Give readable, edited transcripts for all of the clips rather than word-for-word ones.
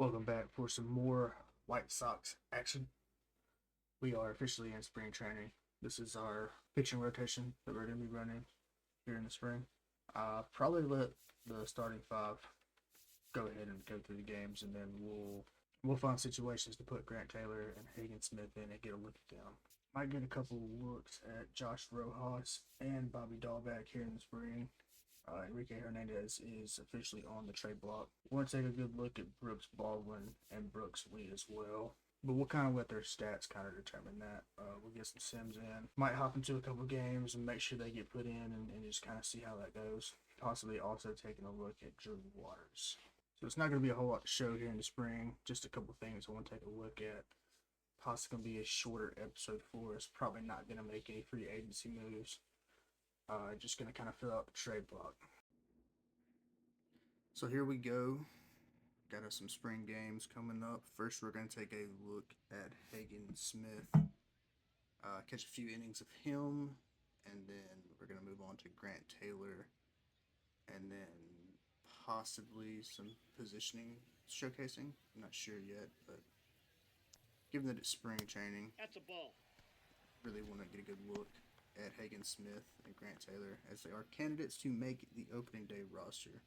Welcome back for some more White Sox action. We are officially in spring training. This is our pitching rotation that we're going to be running here in the spring. Probably let the starting five go ahead and go through the games, and then we'll find situations to put Grant Taylor and Hagen Smith in and get a look at them. Might get a couple looks at Josh Rojas and Bobby Dahlbeck here in the spring. Enrique Hernandez is officially on the trade block. We'll take a good look at Brooks Baldwin and Brooks Lee as well. But we'll kind of let their stats kind of determine that. We'll get some Sims in. Might hop into a couple games and make sure they get put in and just kind of see how that goes. Possibly also taking a look at Drew Waters. So it's not going to be a whole lot to show here in the spring. Just a couple things I want to take a look at. Possibly going to be a shorter episode for us. Probably not going to make any free agency moves. Just going to kind of fill out the trade block. So here we go. Got us some spring games coming up. First, we're going to take a look at Hagen Smith. Catch a few innings of him. And then we're going to move on to Grant Taylor. And then possibly some positioning showcasing. I'm not sure yet, but given that it's spring training, that's a ball. Really want to get a good look at Hagen Smith and Grant Taylor as they are candidates to make the opening day roster.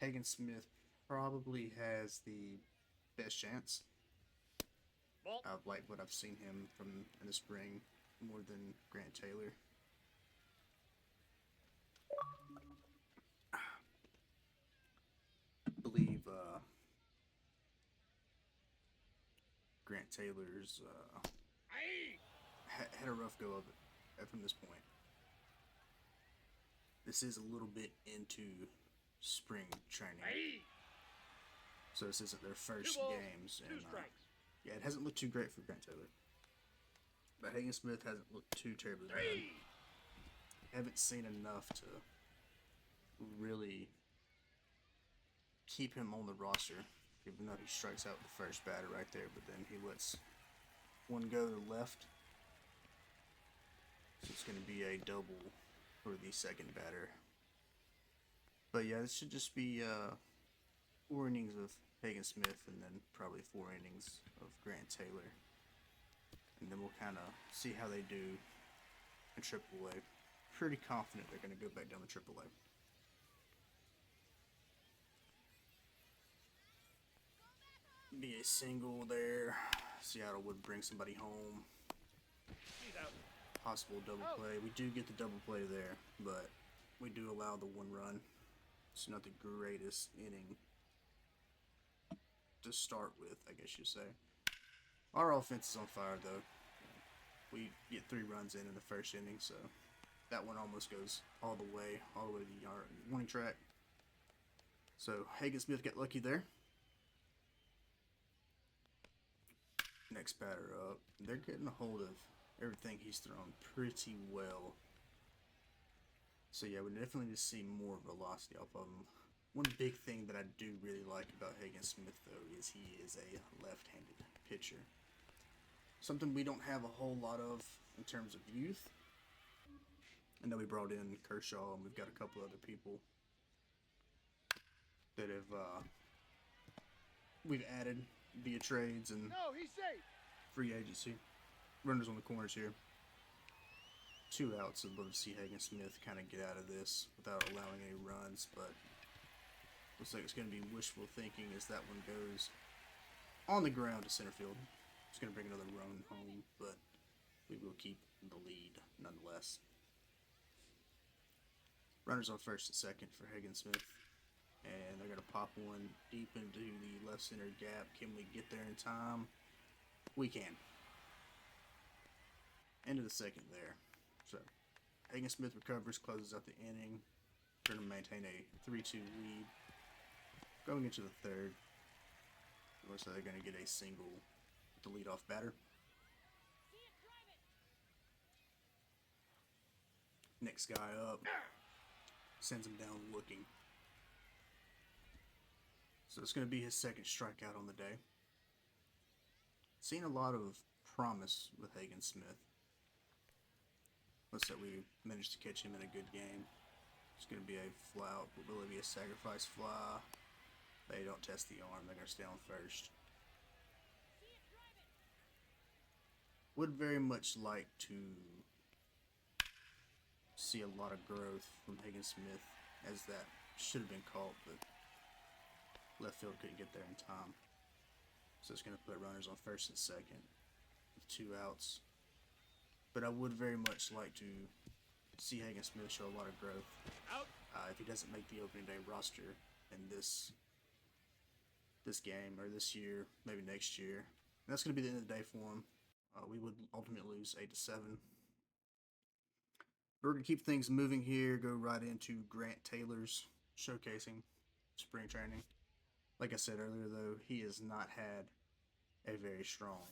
Hagen Smith probably has the best chance. I like what I've seen him from in the spring more than Grant Taylor. I believe Grant Taylor's had a rough go of it from this point. This is a little bit into spring training, so this isn't their first games, and yeah, it hasn't looked too great for Grant Taylor. But Hagen Smith hasn't looked too terribly bad. Haven't seen enough to really keep him on the roster, even though he strikes out the first batter right there, but then he lets one go to the left. So it's going to be a double for the second batter. But yeah, this should just be 4 innings of Hagen Smith and then probably 4 innings of Grant Taylor. And then we'll kind of see how they do in AAA. Pretty confident they're going to go back down to AAA. Be a single there. Seattle would bring somebody home. Possible double play. We do get the double play there, but we do allow the 1 run. It's not the greatest inning to start with, I guess you'd say. Our offense is on fire, though. We get 3 runs in the first inning, so that one almost goes all the way to the warning track. So Hagen Smith got lucky there. Next batter up. They're getting a hold of everything he's thrown pretty well. So yeah, we definitely need to see more velocity off of him. One big thing that I do really like about Hagen Smith, though, is he is a left-handed pitcher. Something we don't have a whole lot of in terms of youth. I know we brought in Kershaw, and we've got a couple other people that have we've added via trades and free agency. Runners on the corners here. 2 outs. I'd love to see Hagen Smith kind of get out of this without allowing any runs, but looks like it's going to be wishful thinking as that one goes on the ground to center field. It's going to bring another run home, but we will keep the lead nonetheless. Runners on first and second for Hagen Smith, and they're going to pop one deep into the left center gap. Can we get there in time? We can. End of the second there. So Hagen Smith recovers, closes out the inning. We're going to maintain a 3-2 lead. Going into the third, looks like they're going to get a single with the leadoff batter. Next guy up. Sends him down looking. So it's going to be his second strikeout on the day. Seen a lot of promise with Hagen Smith. Looks like we managed to catch him in a good game. It's going to be a fly out, but will it be a sacrifice fly? They don't test the arm. They're going to stay on first. Would very much like to see a lot of growth from Hagen Smith, as that should have been caught, but left field couldn't get there in time. So it's going to put runners on first and second with 2 outs. But I would very much like to see Hagen Smith show a lot of growth. If he doesn't make the opening day roster in this game or this year, maybe next year, and that's going to be the end of the day for him. We would ultimately lose 8-7. We're going to keep things moving here, go right into Grant Taylor's showcasing spring training. Like I said earlier, though, he has not had a very strong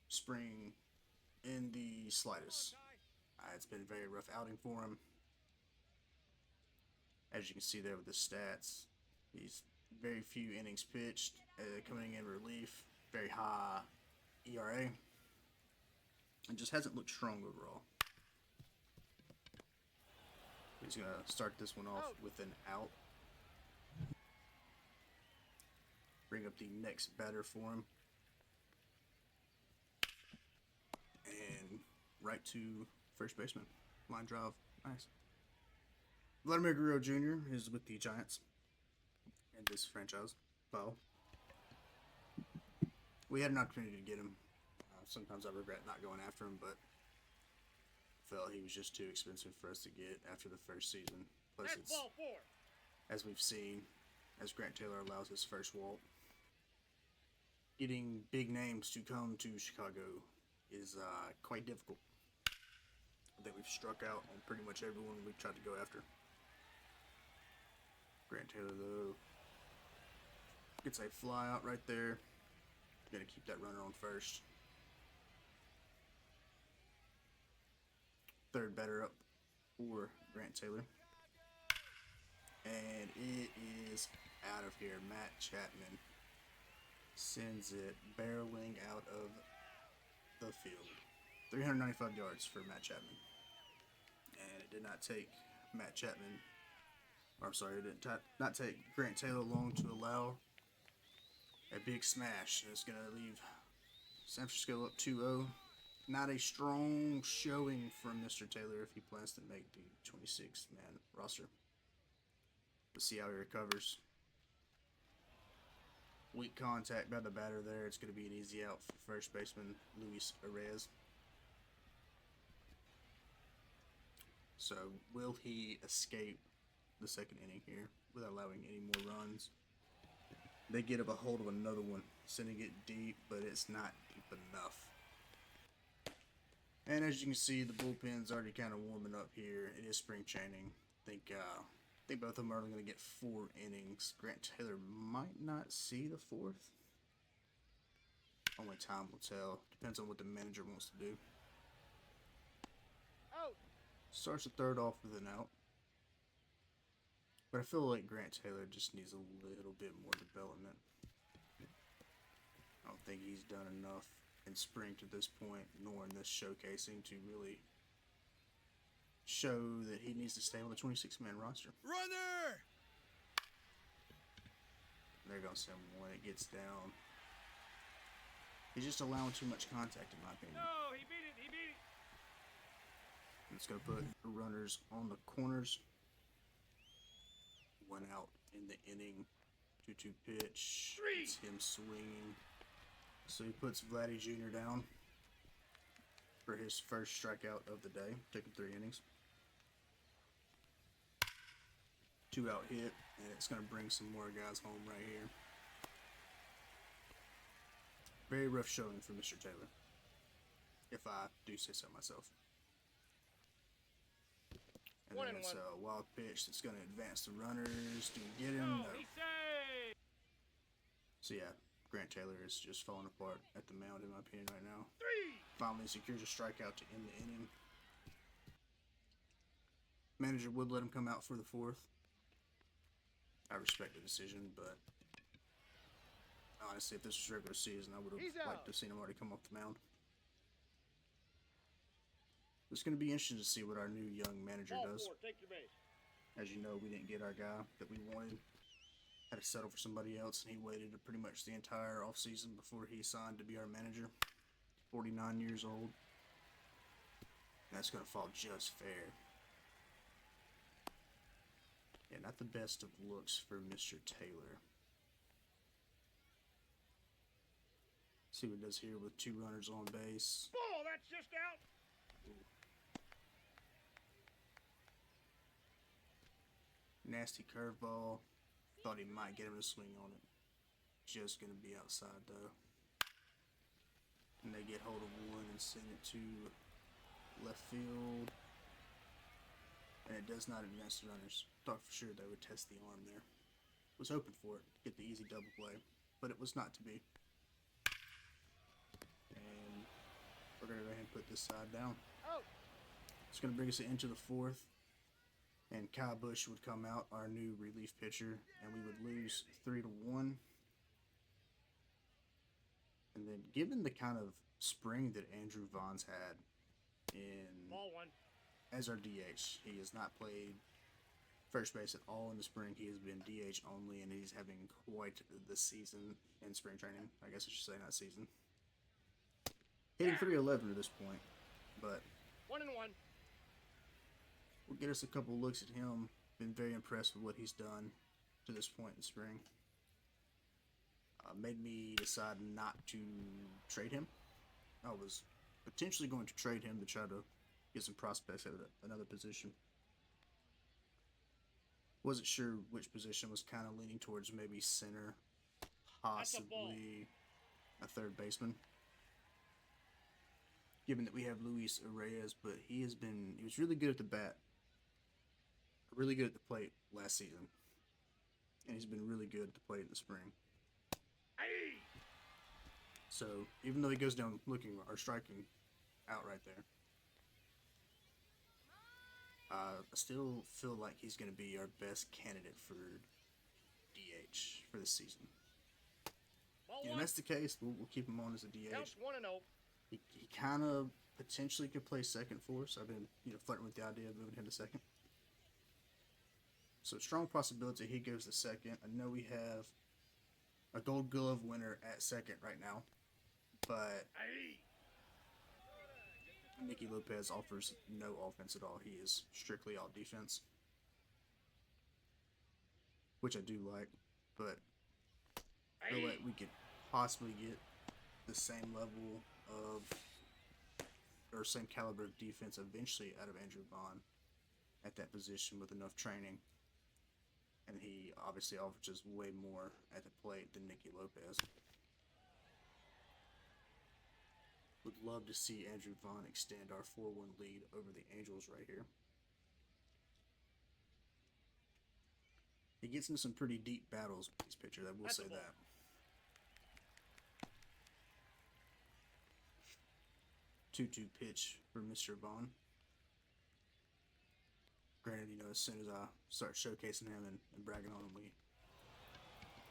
spring in the slightest. It's been a very rough outing for him. As you can see there with the stats, he's very few innings pitched, coming in relief, very high ERA, and just hasn't looked strong overall. He's going to start this one off with an out. Bring up the next batter for him. And right to first baseman. Line drive. Nice. Vladimir Guerrero Jr. is with the Giants in this franchise. Well, we had an opportunity to get him. Sometimes I regret not going after him, but felt he was just too expensive for us to get after the first season. Plus, it's, as we've seen, as Grant Taylor allows his first walk, getting big names to come to Chicago is quite difficult. I think we've struck out on pretty much everyone we've tried to go after. Grant Taylor, though, gets a fly out right there. Gonna keep that runner on first. Third batter up for Grant Taylor. And it is out of here. Matt Chapman sends it barreling out of the field. 395 yards for Matt Chapman. And it did not take Matt Chapman, or I'm sorry, it did not take Grant Taylor long to allow a big smash. And it's going to leave San Francisco up 2-0. Not a strong showing from Mr. Taylor if he plans to make the 26-man roster. Let's see how he recovers. Weak contact by the batter there. It's going to be an easy out for first baseman Luis Arraez. So, will he escape the second inning here without allowing any more runs? They get a hold of another one, sending it deep, but it's not deep enough. And as you can see, the bullpen's already kind of warming up here. It is spring training. I think both of them are only going to get 4 innings. Grant Taylor might not see the 4th. Only time will tell. Depends on what the manager wants to do. Out. Starts the third off with an out. But I feel like Grant Taylor just needs a little bit more development. I don't think he's done enough in spring to this point, nor in this showcasing, to really show that he needs to stay on the 26-man roster. Runner! They're going to send him when it gets down. He's just allowing too much contact, in my opinion. No, he beat it, he beat it. It's going to put runners on the corners. 1 out in the inning. 2-2 pitch. It's him swinging. So he puts Vladdy Jr. down for his first strikeout of the day. Taking 3 innings. 2 out hit, and it's going to bring some more guys home right here. Very rough showing for Mr. Taylor, if I do say so myself. And then it's a wild pitch that's going to advance the runners. Do we get him? No. So yeah, Grant Taylor is just falling apart at the mound, in my opinion, right now. Finally secures a strikeout to end the inning. Manager would let him come out for the 4th. I respect the decision, but honestly, if this was regular season, I would have liked to have seen him already come off the mound. It's going to be interesting to see what our new young manager does. As you know, we didn't get our guy that we wanted. had to settle for somebody else, and he waited pretty much the entire offseason before he signed to be our manager. 49 years old. That's going to fall just fair. Yeah, not the best of looks for Mr. Taylor. See what it does here with 2 runners on base. Ball, that's just out. Nasty curveball. Thought he might get him to swing on it. Just going to be outside though. And they get hold of one and send it to left field. And it does not advance the runners. Thought for sure they would test the arm there. Was hoping for it to get the easy double play, but it was not to be. And we're going to go ahead and put this side down. Oh. It's going to bring us into the 4th. And Kyle Busch would come out, our new relief pitcher, and we would lose 3-1. And then, given the kind of spring that Andrew Vaughn's had in Ball 1. as our DH, he has not played first base at all in the spring. He has been DH only, and he's having quite the season in spring training. I guess I should say not season. Hitting 311 at this point, but 1-1. we'll get us a couple looks at him. Been very impressed with what he's done to this point in spring. Made me decide not to trade him. I was potentially going to trade him to try to get some prospects at another position. Wasn't sure which position. Was kind of leaning towards maybe center, possibly a third baseman. Given that we have Luis Reyes, but he was really good at the bat, really good at the plate last season, and he's been really good at the plate in the spring. Aye. So even though he goes down looking or striking out right there, I still feel like he's going to be our best candidate for DH for this season. Ball And 1. that's the case. We'll keep him on as a Counts DH. 1-0. He kind of potentially could play second for us. I've been flirting with the idea of moving him to second. So strong possibility he goes to second. I know we have a Gold Glove winner at second right now, but Aye. Nicky Lopez offers no offense at all. He is strictly all defense, which I do like, but I feel like we could possibly get the same level of, or same caliber of defense eventually out of Andrew Vaughn at that position with enough training. And he obviously offers way more at the plate than Nicky Lopez. Would love to see Andrew Vaughn extend our 4-1 lead over the Angels right here. He gets into some pretty deep battles with these pitchers, I will say that. Two-two pitch for Mr. Vaughn. Granted, as soon as I start showcasing him and bragging on him,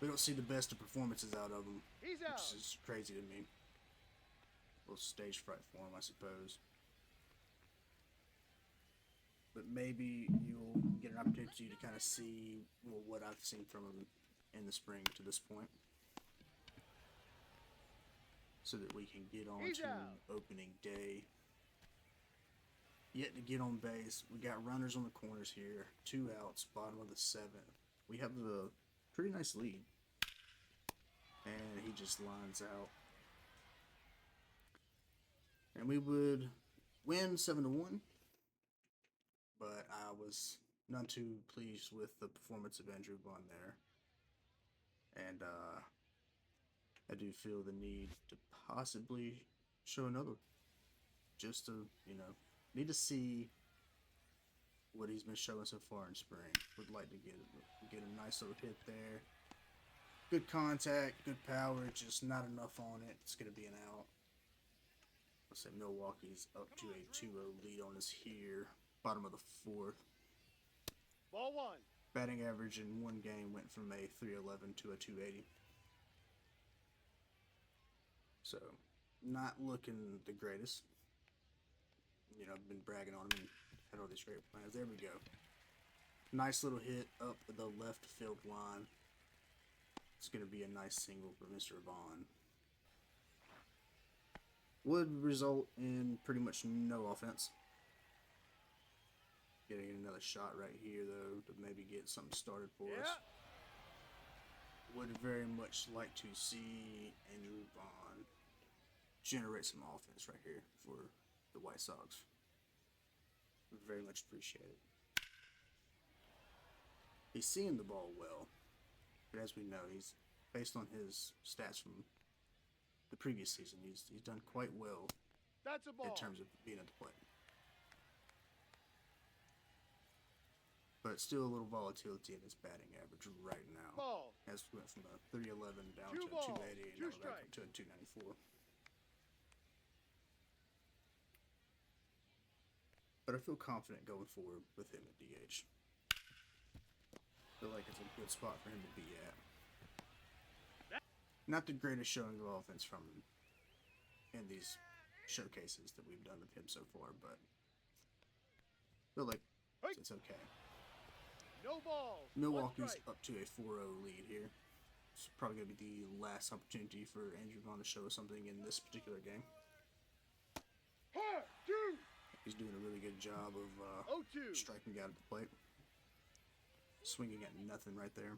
we don't see the best of performances out of him, He's out. which is crazy to me. A little stage fright for him, I suppose. But maybe you'll get an opportunity to kind of see what I've seen from him in the spring to this point, so that we can get on He's to out. opening day. Yet to get on base, we got runners on the corners here, 2 outs, bottom of the 7th. We have a pretty nice lead, and he just lines out. And we would win 7-1, but I was none too pleased with the performance of Andrew Vaughn there. And I do feel the need to possibly show another, just to, need to see what he's been showing so far in spring. Would like to get a nice little hit there. Good contact, good power, just not enough on it. It's going to be an out. Let's say Milwaukee's up to a 2-0 lead on us here. Bottom of the 4th. Ball 1. Batting average in one game went from a 311 to a 280. So, not looking the greatest. I've been bragging on him and had all these great plans. There we go. Nice little hit up the left field line. It's going to be a nice single for Mr. Vaughn. Would result in pretty much no offense. Getting another shot right here, though, to maybe get something started for us. Would very much like to see Andrew Vaughn generate some offense right here for the White Sox. Very much appreciate it. He's seeing the ball well, but as we know, he's based on his stats from the previous season. He's done quite well That's a ball. in terms of being at the plate. But still a little volatility in his batting average right now. Ball. As we went from a 311 down to a 280 and now back up to a 294. But I feel confident going forward with him at DH. Feel like it's a good spot for him to be at. Not the greatest showing of offense from him in these showcases that we've done with him so far, but feel like it's okay. No balls. Milwaukee's up to a 4-0 lead here. It's probably going to be the last opportunity for Andrew Vaughn to show us something in this particular game. He's doing a really good job of striking out at the plate. Swinging at nothing right there.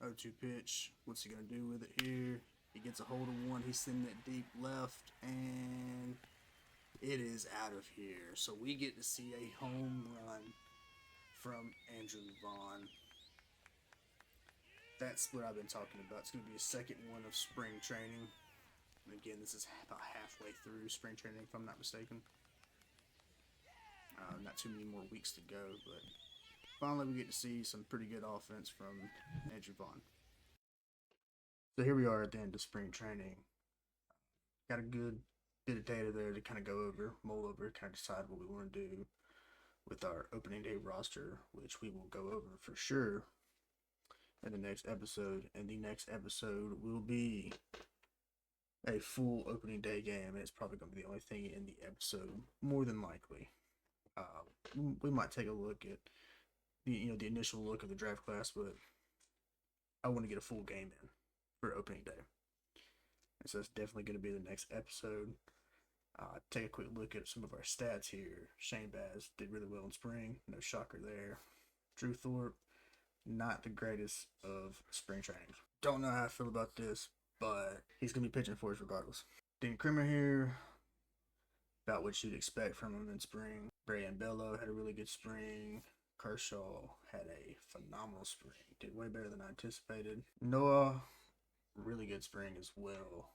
0-2 pitch. What's he going to do with it here? He gets a hold of one. He's sending it deep left. And it is out of here. So we get to see a home run from Andrew Vaughn. That's what I've been talking about. It's going to be a second one of spring training. And again, this is about halfway through spring training, if I'm not mistaken. Not too many more weeks to go, but finally we get to see some pretty good offense from Andrew Vaughn. So here we are at the end of spring training. Got a good bit of data there to kind of go over, mull over, kind of decide what we want to do with our opening day roster, which we will go over for sure in the next episode. And the next episode will be a full opening day game, and it's probably going to be the only thing in the episode, more than likely. We might take a look at the initial look of the draft class, but I want to get a full game in for opening day. And so that's definitely going to be the next episode. Take a quick look at some of our stats here. Shane Baz did really well in spring. No shocker there. Drew Thorpe, not the greatest of spring training. Don't know how I feel about this, but he's going to be pitching for us regardless. Dean Krimmer here. About what you'd expect from him in spring. Brian Bello had a really good spring. Kershaw had a phenomenal spring. Did way better than I anticipated. Noah, really good spring as well.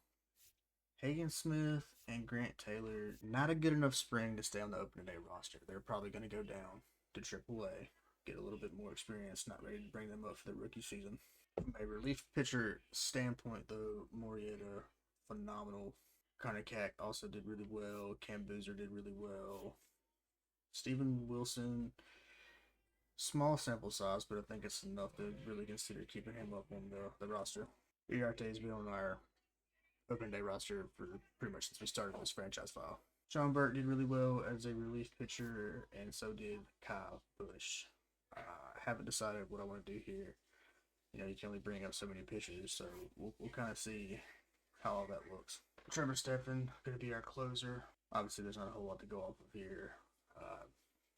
Hagen Smith and Grant Taylor, not a good enough spring to stay on the opening day roster. They're probably going to go down to AAA, get a little bit more experience, not ready to bring them up for the rookie season. From a relief pitcher standpoint, though, Morieta, phenomenal. Connor Cack also did really well. Cam Boozer did really well. Steven Wilson, small sample size, but I think it's enough to really consider keeping him up on the roster. Uriarte's been on our opening day roster for pretty much since we started this franchise file. Sean Burke did really well as a relief pitcher, and so did Kyle Busch. Haven't decided what I want to do here. You can only bring up so many pitchers, so we'll kind of see how all that looks. Trevor Stephan going to be our closer. Obviously, there's not a whole lot to go off of here.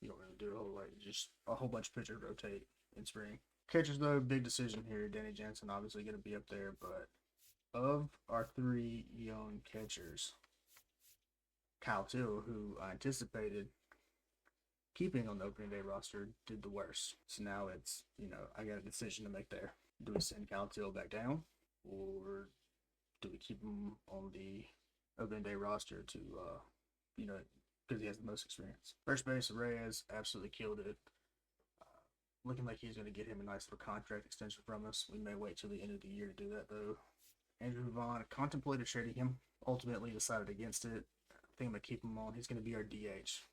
You don't really do a whole lot. Just a whole bunch of pitchers rotate in spring. Catchers, though, big decision here. Danny Jansen obviously going to be up there, but of our three young catchers, Kyle Till, who I anticipated keeping on the opening day roster, did the worst. So now it's, I got a decision to make there. Do we send Kyle Till back down, or do we keep him on the opening day roster to, because he has the most experience? First base, Reyes absolutely killed it. Looking like he's going to get him a nice little contract extension from us. We may wait till the end of the year to do that, though. Andrew Vaughn contemplated trading him. Ultimately decided against it. I think I'm going to keep him on. He's going to be our DH.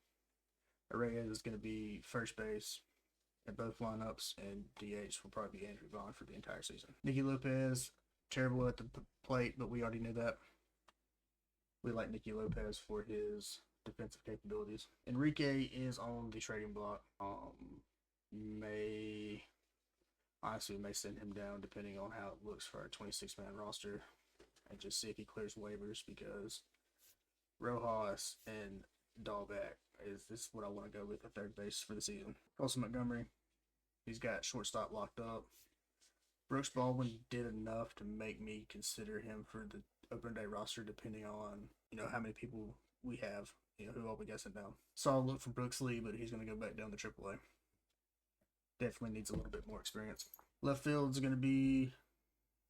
Reyes is going to be first base at both lineups, and DH will probably be Andrew Vaughn for the entire season. Nicky Lopez, terrible at the plate, but we already knew that. We like Nicky Lopez for his defensive capabilities. Enrique is on the trading block. May Honestly, we may send him down depending on how it looks for our 26-man roster and just see if he clears waivers, because Rojas and Dahlbeck is this what I want to go with at third base for the season. Also Montgomery, he's got shortstop locked up. Brooks Baldwin did enough to make me consider him for the open day roster, depending on how many people we have, who all we got sent down. Solid look from Brooks Lee, but he's going to go back down to AAA. Definitely needs a little bit more experience. Left field is going to be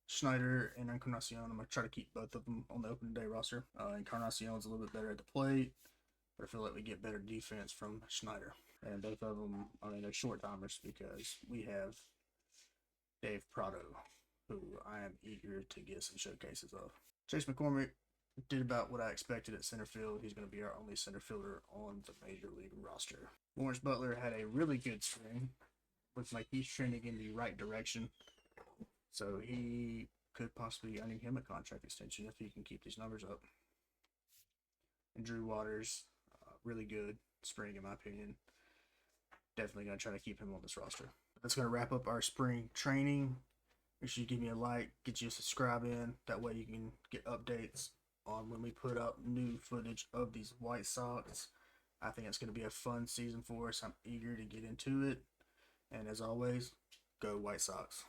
Schneider and Encarnacion. I'm going to try to keep both of them on the open day roster. Encarnacion's a little bit better at the plate, but I feel like we get better defense from Schneider. And both of them, they're short timers because we have Dave Prado, who I am eager to get some showcases of. Chase McCormick did about what I expected at center field. He's going to be our only center fielder on the major league roster. Lawrence Butler had a really good spring. Looks like he's trending in the right direction. So he could possibly be earning him a contract extension if he can keep these numbers up. And Drew Waters, really good spring in my opinion. Definitely going to try to keep him on this roster. That's going to wrap up our spring training. Make sure you give me a like, get you a subscribe in. That way you can get updates on when we put up new footage of these White Sox. I think it's going to be a fun season for us. I'm eager to get into it. And as always, go White Sox.